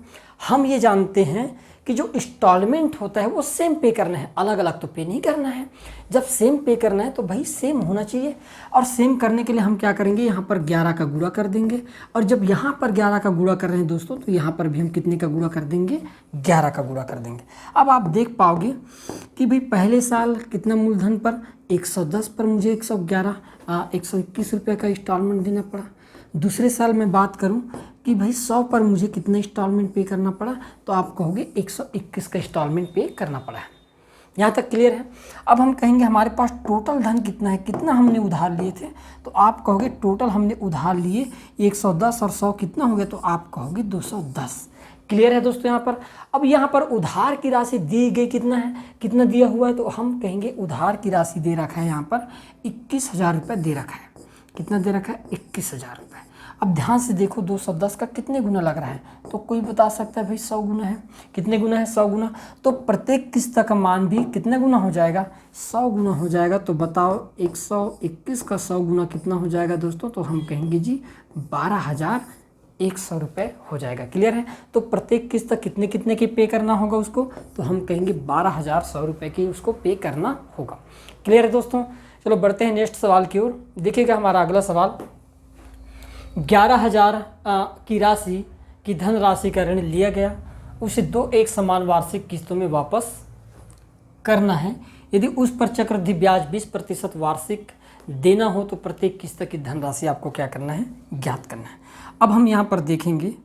हम ये जानते हैं कि जो इंस्टॉलमेंट होता है वो सेम पे करना है, अलग अलग तो पे नहीं करना है। जब सेम पे करना है तो भाई सेम होना चाहिए और सेम करने के लिए हम क्या करेंगे, यहाँ पर 11 का गुणा कर देंगे और जब यहाँ पर 11 का गुणा कर रहे हैं दोस्तों, तो यहाँ पर भी हम कितने का गुणा कर देंगे, 11 का गुणा कर देंगे। अब आप देख पाओगे कि भाई पहले साल कितना मूलधन पर 110 पर मुझे 121 रुपये का इंस्टॉलमेंट देना पड़ा। दूसरे साल में बात करूं कि भाई 100 पर मुझे कितना इंस्टॉलमेंट पे करना पड़ा, तो आप कहोगे 121 का इंस्टॉलमेंट पे करना पड़ा है। यहाँ तक क्लियर है। अब हम कहेंगे हमारे पास टोटल धन कितना है, कितना हमने उधार लिए थे, तो आप कहोगे टोटल हमने उधार लिए 110 और 100 कितना हो गया, तो आप कहोगे 210। क्लियर है दोस्तों यहाँ पर। अब यहाँ पर उधार की राशि दी गई कितना है, कितना दिया हुआ है, तो हम कहेंगे उधार की राशि दे रखा है यहाँ पर 21,000 रुपये दे रखा है। कितना दे रखा है, 21,000 रुपये। अब ध्यान से देखो 210 का कितने गुना लग रहा है, तो कोई बता सकता है भाई 100 गुना है। कितने गुना है, 100 गुना। तो प्रत्येक किस्त का मान भी कितना गुना हो जाएगा, 100 गुना हो जाएगा। तो बताओ 121 का 100 गुना कितना हो जाएगा दोस्तों, तो हम कहेंगे जी 12,100 रुपये हो जाएगा। क्लियर है। तो प्रत्येक किस्त कितने कितने की पे करना होगा उसको, तो हम कहेंगे 12,100 रुपये की उसको पे करना होगा। क्लियर है दोस्तों। चलो बढ़ते हैं नेक्स्ट सवाल की ओर। देखिएगा हमारा अगला सवाल, 11,000 की राशि की धनराशि का ऋण लिया गया, उसे 2 एक समान वार्षिक किस्तों में वापस करना है। यदि उस पर चक्रवृद्धि ब्याज 20% वार्षिक देना हो तो प्रत्येक किस्त की धनराशि आपको क्या करना है, ज्ञात करना है। अब हम यहाँ पर देखेंगे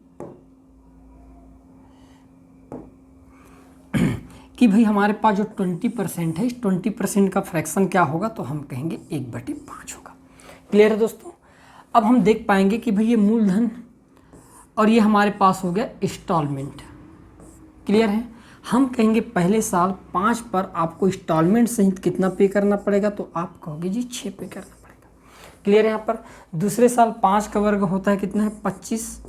कि भाई हमारे पास जो 20% है, इस 20% का फ्रैक्शन क्या होगा, तो हम कहेंगे 1/5 होगा। क्लियर है दोस्तों। अब हम देख पाएंगे कि भाई ये मूलधन और ये हमारे पास हो गया इंस्टॉलमेंट। क्लियर है। हम कहेंगे पहले साल 5 पर आपको इंस्टॉलमेंट सहित कितना पे करना पड़ेगा, तो आप कहोगे जी 6 पे करना पड़ेगा। क्लियर है। यहाँ पर दूसरे साल 5 का वर्ग होता है कितना है, 25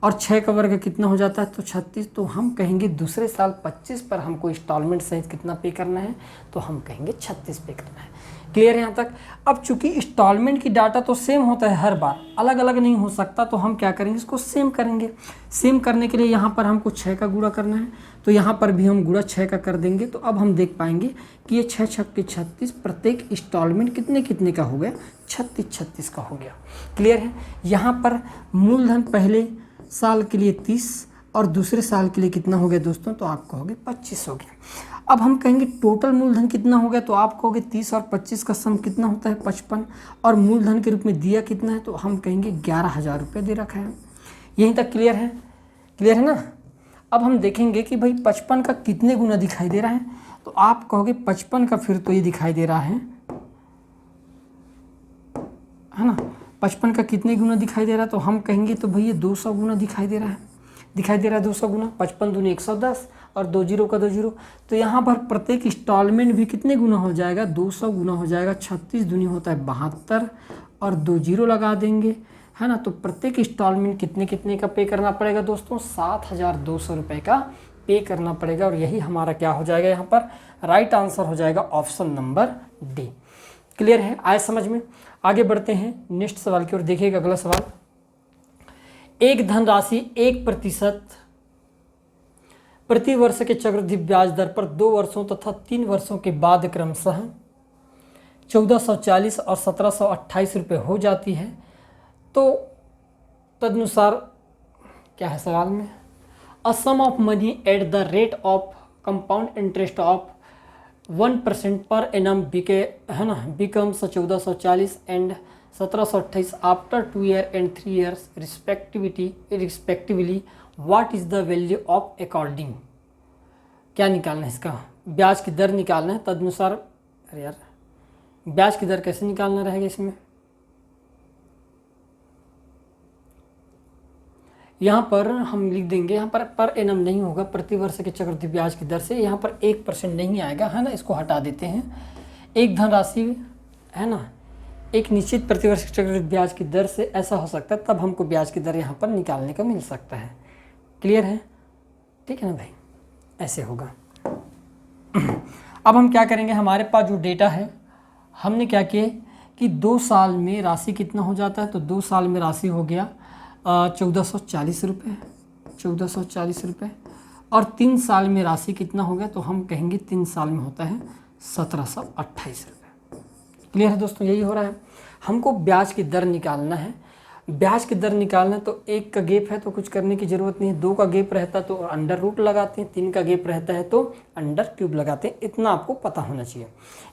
और 6 का वर्ग कितना हो जाता है, तो 36। तो हम कहेंगे दूसरे साल 25 पर हमको इंस्टॉलमेंट सहित कितना पे करना है, तो हम कहेंगे 36 पे करना है। क्लियर है यहाँ तक। अब चूंकि इंस्टॉलमेंट की डाटा तो सेम होता है, हर बार अलग अलग नहीं हो सकता, तो हम क्या करेंगे, इसको सेम करेंगे। सेम करने के लिए यहाँ पर हमको 6 का गुणा करना है, तो यहाँ पर भी हम गुणा 6 का कर देंगे। तो अब हम देख पाएंगे कि ये 6 छक्के 36, प्रत्येक इंस्टॉलमेंट कितने कितने का हो गया, 36 का हो गया। क्लियर है। यहाँ पर मूलधन पहले साल के लिए 30 और दूसरे साल के लिए कितना हो गया दोस्तों, तो आप कहोगे 25 हो गया। अब हम कहेंगे टोटल मूलधन कितना हो गया, तो आप कहोगे 30 और 25 का सम कितना होता है, 55, और मूलधन के रूप में दिया कितना है, तो हम कहेंगे 11,000 रुपये दे रखा है। यहीं तक क्लियर है। क्लियर है ना। अब हम देखेंगे कि भाई 55 का कितने गुना दिखाई दे रहा है, तो आप कहोगे 55 का फिर तो ये दिखाई दे रहा है ना। 55 का कितने गुना दिखाई दे रहा है, तो हम कहेंगे तो भैया 200 गुना दिखाई दे रहा है। दिखाई दे रहा है 200 गुना, 55 दूनी 110 और 2 जीरो का 2 जीरो। तो यहाँ पर प्रत्येक इंस्टॉलमेंट भी कितने गुना हो जाएगा, 200 गुना हो जाएगा। 36 दूनी होता है 72 और 2 जीरो लगा देंगे, है ना। तो प्रत्येक इंस्टॉलमेंट कितने का पे करना पड़ेगा दोस्तों, 7,200 रुपये का पे करना पड़ेगा। और यही हमारा क्या हो जाएगा, यहाँ पर राइट आंसर हो जाएगा ऑप्शन नंबर डी। क्लियर है, आए समझ में। आगे बढ़ते हैं नेक्स्ट सवाल की ओर। देखिएगा अगला सवाल, एक धनराशि 1% प्रति वर्ष के चक्रवृद्धि ब्याज दर पर 2 वर्षों तथा 3 वर्षों के बाद क्रमशः 1440 और 1728 रुपये हो जाती है। तो तदनुसार क्या है सवाल में, a sum of money at the rate of compound interest of 1% per annum बिके, है ना, becomes 1440 and 1728 after 2 years and 3 years respectively, what is the value of according. क्या निकालना है इसका, ब्याज की दर निकालना है। तदनुसार अरे यार ब्याज की दर कैसे निकालना रहेगा इसमें, यहाँ पर हम लिख देंगे, यहाँ पर एनम नहीं होगा, प्रति वर्ष के चक्रवृद्धि ब्याज की दर से यहाँ पर 1% नहीं आएगा, है ना, इसको हटा देते हैं। एक धनराशि, है ना, एक निश्चित प्रति वर्ष के चक्रवृद्धि ब्याज की दर से ऐसा हो सकता है, तब हमको ब्याज की दर यहाँ पर निकालने का मिल सकता है। क्लियर है, ठीक है ना भाई, ऐसे होगा। अब हम क्या करेंगे, हमारे पास जो डेटा है हमने क्या किया कि 2 साल में राशि कितना हो जाता है, तो 2 साल में राशि हो गया 1440 रुपये, 1440 रुपये। और 3 साल में राशि कितना हो गया, तो हम कहेंगे 3 साल में होता है 1728 रुपये। क्लियर है दोस्तों, यही हो रहा है। हमको ब्याज की दर निकालना है। ब्याज की दर निकालना है तो 1 का गैप है तो कुछ करने की ज़रूरत नहीं है, 2 का गैप रहता है तो अंडर रूट लगाते हैं, 3 का गैप रहता है तो अंडर क्यूब लगाते हैं। इतना आपको पता होना चाहिए।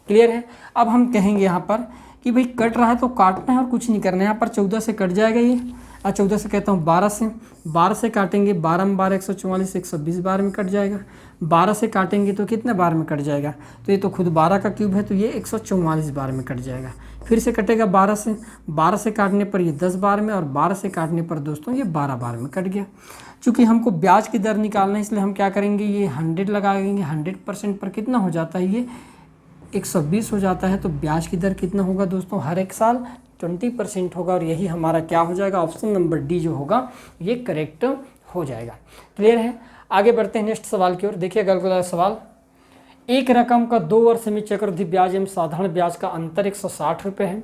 क्लियर है। अब हम कहेंगे यहाँ पर कि भाई कट रहा है तो काटना है और कुछ नहीं करना है। यहाँ पर 14 से कट जाएगा ये, 14 से कहता हूँ 12 से काटेंगे, 12 में 12 144, 120 बार में कट जाएगा। 12 से काटेंगे तो कितने बार में कट जाएगा, तो ये तो खुद 12 का क्यूब है तो ये 144 बार में कट जाएगा। फिर से कटेगा 12 से काटने पर ये 10 बार में, और 12 से काटने पर दोस्तों ये 12 बार में कट गया। चूँकि हमको ब्याज की दर निकालना है इसलिए हम क्या करेंगे, ये 100 लगाएंगे। 100% पर कितना हो जाता है, ये 120 हो जाता है। तो ब्याज की दर कितना होगा दोस्तों, हर एक साल 20% होगा। और यही हमारा क्या हो जाएगा, ऑप्शन नंबर डी जो होगा ये करेक्ट हो जाएगा। क्लियर है। आगे बढ़ते हैं नेक्स्ट सवाल की ओर। देखिए अगला सवाल, एक रकम का 2 वर्ष में चक्रवृद्धि ब्याज एवं साधारण ब्याज का अंतर 160 रुपये है।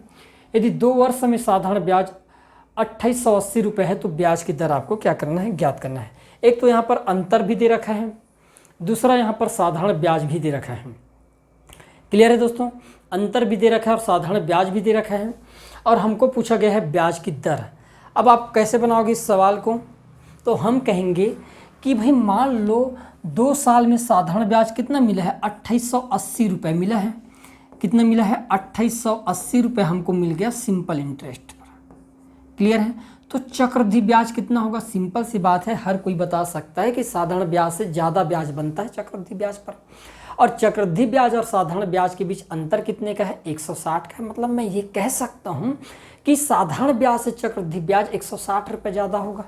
यदि 2 वर्ष में साधारण ब्याज 2880 रुपये है तो ब्याज की दर आपको क्या करना है, ज्ञात करना है। एक तो यहाँ पर अंतर भी दे रखा है, दूसरा यहाँ पर साधारण ब्याज भी दे रखा है। क्लियर है दोस्तों, अंतर भी दे रखा है और साधारण ब्याज भी दे रखा है, और हमको पूछा गया है ब्याज की दर। अब आप कैसे बनाओगे इस सवाल को, तो हम कहेंगे कि भाई मान लो 2 साल में साधारण ब्याज कितना मिला है, 2880 रुपये मिला है। कितना मिला है, 2880 रुपये हमको मिल गया सिंपल इंटरेस्ट पर। क्लियर है। तो चक्रवृद्धि ब्याज कितना होगा, सिंपल सी बात है, हर कोई बता सकता है कि साधारण ब्याज से ज़्यादा ब्याज बनता है चक्रवृद्धि ब्याज पर। और चक्रवृद्धि ब्याज और साधारण ब्याज के बीच अंतर कितने का है, 160 का है। मतलब मैं ये कह सकता हूँ कि साधारण ब्याज से चक्रवृद्धि ब्याज 160 रुपये ज़्यादा होगा।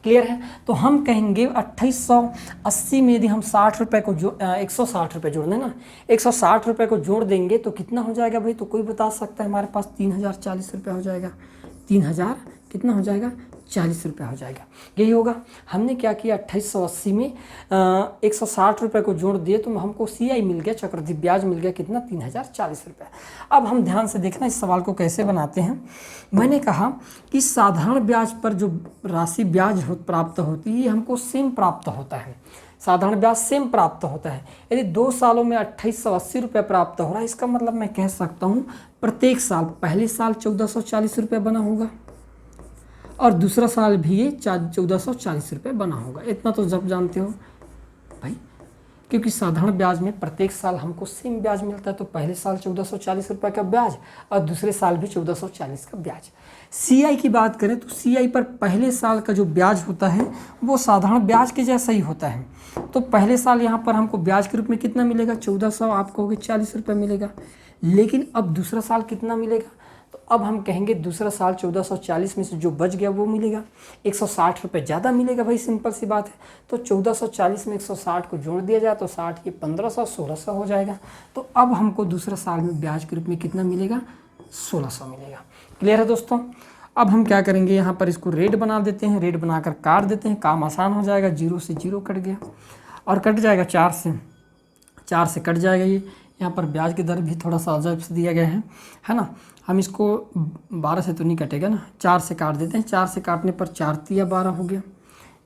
क्लियर है। तो हम कहेंगे 2880 में यदि हम 60 रुपये को 160 रुपये जोड़ दें ना, 160 रुपये को जोड़ देंगे तो कितना हो जाएगा भाई, तो कोई बता सकता है, हमारे पास 3040 रुपये हो जाएगा। 3000 कितना हो जाएगा, 40 रुपये हो जाएगा। यही होगा। हमने क्या किया, 2880 में 160 रुपये को जोड़ दिए तो हमको CI मिल गया, चक्रवृद्धि ब्याज मिल गया कितना, 3040 रुपये। अब हम ध्यान से देखना इस सवाल को कैसे बनाते हैं। मैंने कहा कि साधारण ब्याज पर जो राशि ब्याज प्राप्त होती है हमको सेम प्राप्त होता है, साधारण ब्याज सेम प्राप्त होता है। यदि 2 सालों में 2880 रुपये प्राप्त हो रहा है, इसका मतलब मैं कह सकता हूँ प्रत्येक साल, पहले साल 1440 रुपये बना होगा और दूसरा साल भी ये 1440 रुपये बना होगा। इतना तो जब जानते हो भाई, क्योंकि साधारण ब्याज में प्रत्येक साल हमको सेम ब्याज मिलता है। तो पहले साल 1440 रुपये का ब्याज और दूसरे साल भी 1440 का ब्याज। CI की बात करें तो CI पर पहले साल का जो ब्याज होता है वो साधारण ब्याज के जैसा ही होता है। तो पहले साल यहाँ पर हमको ब्याज के रूप में कितना मिलेगा, 1400, आप कहोगे 40 रुपये मिलेगा। लेकिन अब दूसरा साल कितना मिलेगा, तो अब हम कहेंगे दूसरा साल 1440 में से जो बच गया वो मिलेगा, 160 रुपये ज़्यादा मिलेगा भाई, सिंपल सी बात है। तो 1440 में 160 को जोड़ दिया जाए तो 60 ये 1500, 1600 हो जाएगा। तो अब हमको दूसरा साल में ब्याज के रूप में कितना मिलेगा, 1600 मिलेगा। क्लियर है दोस्तों। अब हम क्या करेंगे, यहाँ पर इसको रेट बना देते हैं, रेट बनाकर काट देते हैं, काम आसान हो जाएगा। 0 से 0 कट गया और कट जाएगा 4 से कट जाएगा ये। यहाँ पर ब्याज की दर भी थोड़ा सा अजब से दिया गया है ना। हम इसको 12 से तो नहीं कटेगा ना, 4 से काट देते हैं। 4 से काटने पर 4 तिया 12 हो गया।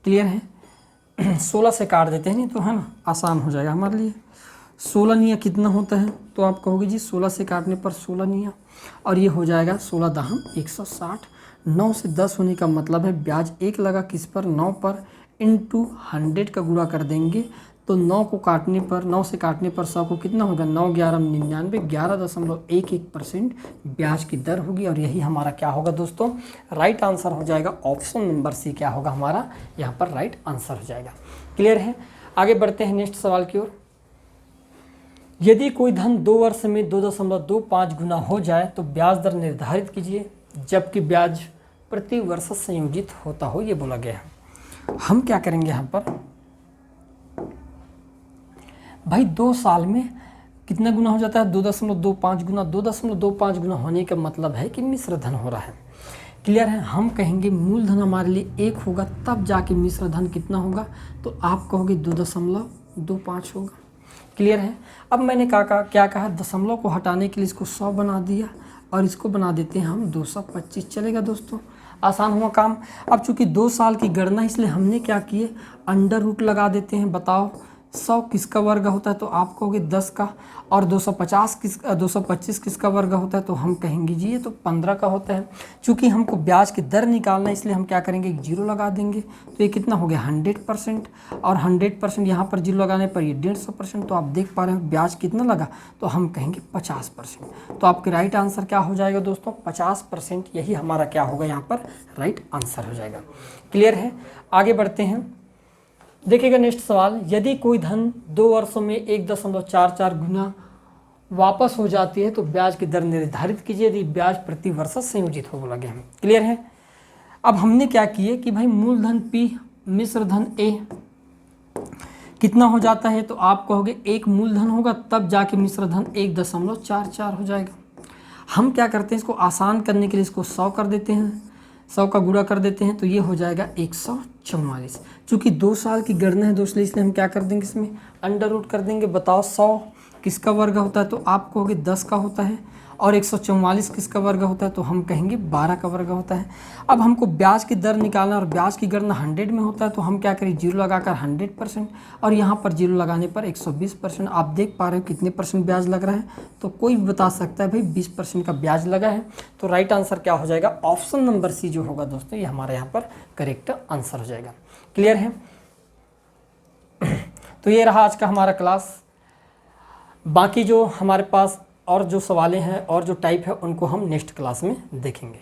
क्लियर है। 16 से काट देते हैं, नहीं तो है ना आसान हो जाएगा हमारे लिए। 16 निया कितना होता है, तो आप कहोगे जी 16 से काटने पर 16 निया, और ये हो जाएगा 16 दहम 160। 9 से 10 होने का मतलब है ब्याज 1 लगा किस पर, 9 पर, इंटू 100 का गुणा कर देंगे। तो 9 को काटने पर, 9 से काटने पर 100 को कितना होगा, 9 11 99, 11.11% ब्याज की दर होगी। और यही हमारा क्या होगा दोस्तों, राइट आंसर हो जाएगा। ऑप्शन नंबर सी क्या होगा हमारा यहाँ पर राइट आंसर हो जाएगा। क्लियर है। आगे बढ़ते हैं नेक्स्ट सवाल की ओर। यदि कोई धन 2 वर्ष में 2.25 गुना हो जाए तो ब्याज दर निर्धारित कीजिए, जबकि ब्याज प्रति वर्ष संयोजित होता हो, ये बोला गया है। हम क्या करेंगे यहाँ पर भाई, 2 साल में कितना गुना हो जाता है, 2.25 गुना। 2.25 गुना होने का मतलब है कि मिश्र धन हो रहा है। क्लियर है। हम कहेंगे मूलधन हमारे लिए 1 होगा, तब जाके मिश्र धन कितना होगा, तो आप कहोगे 2.25 होगा। क्लियर है। अब मैंने क्या कहा, दशमलव को हटाने के लिए इसको 100 बना दिया और इसको बना देते हैं हम 225। चलेगा दोस्तों, आसान हुआ काम। अब चूंकि 2 साल की गणना, इसलिए हमने क्या किए, अंडर रूट लगा देते हैं। बताओ 100 किसका वर्ग होता है, तो आप कहोगे 10 का, और 225 किसका वर्ग होता है, तो हम कहेंगे जी ये तो 15 का होता है। चूंकि हमको ब्याज की दर निकालना है, इसलिए हम क्या करेंगे, 0 लगा देंगे। तो ये कितना हो गया 100%, और 100% यहाँ पर 0 लगाने पर ये 150%। तो आप देख पा रहे हो ब्याज कितना लगा, तो हम कहेंगे 50%। तो आपके राइट आंसर क्या हो जाएगा दोस्तों, 50%। यही हमारा क्या होगा यहाँ पर राइट आंसर हो जाएगा। क्लियर है। आगे बढ़ते हैं, देखिएगा नेक्स्ट सवाल। यदि कोई धन 2 वर्षों में 1.44 गुना वापस हो जाती है तो ब्याज की दर निर्धारित कीजिए, यदि ब्याज प्रति वर्ष संयोजित हो, बोला गया है। क्लियर है। अब हमने क्या किए कि भाई मूलधन P मिश्र धन A कितना हो जाता है, तो आप कहोगे 1 मूलधन होगा, तब जाके मिश्र धन 1.44 हो जाएगा। हम क्या करते हैं, इसको आसान करने के लिए इसको 100 कर देते हैं, 100 का गुणा कर देते हैं, तो ये हो जाएगा 144। चूँकि 2 साल की गणना है दोस्तों, इसलिए हम क्या कर देंगे, इसमें अंडर रूट कर देंगे। बताओ 100 किसका वर्ग होता है, तो आप कहोगे 10 का होता है, और 144 किसका वर्ग होता है, तो हम कहेंगे 12 का वर्ग होता है। अब हमको ब्याज की दर निकालना, और ब्याज की गणना 100 में होता है, तो हम क्या करें, 0 लगाकर 100%, और यहाँ पर 0 लगाने पर 120%। आप देख पा रहे हो कितने % ब्याज लग रहा है, तो कोई भी बता सकता है भाई 20% का ब्याज लगा है। तो राइट आंसर क्या हो जाएगा, ऑप्शन नंबर सी जो होगा दोस्तों, ये हमारे यहाँ पर करेक्ट आंसर हो जाएगा। क्लियर है। तो ये रहा आज का हमारा क्लास। बाकी जो हमारे पास और जो सवालें हैं और जो टाइप है, उनको हम नेक्स्ट क्लास में देखेंगे।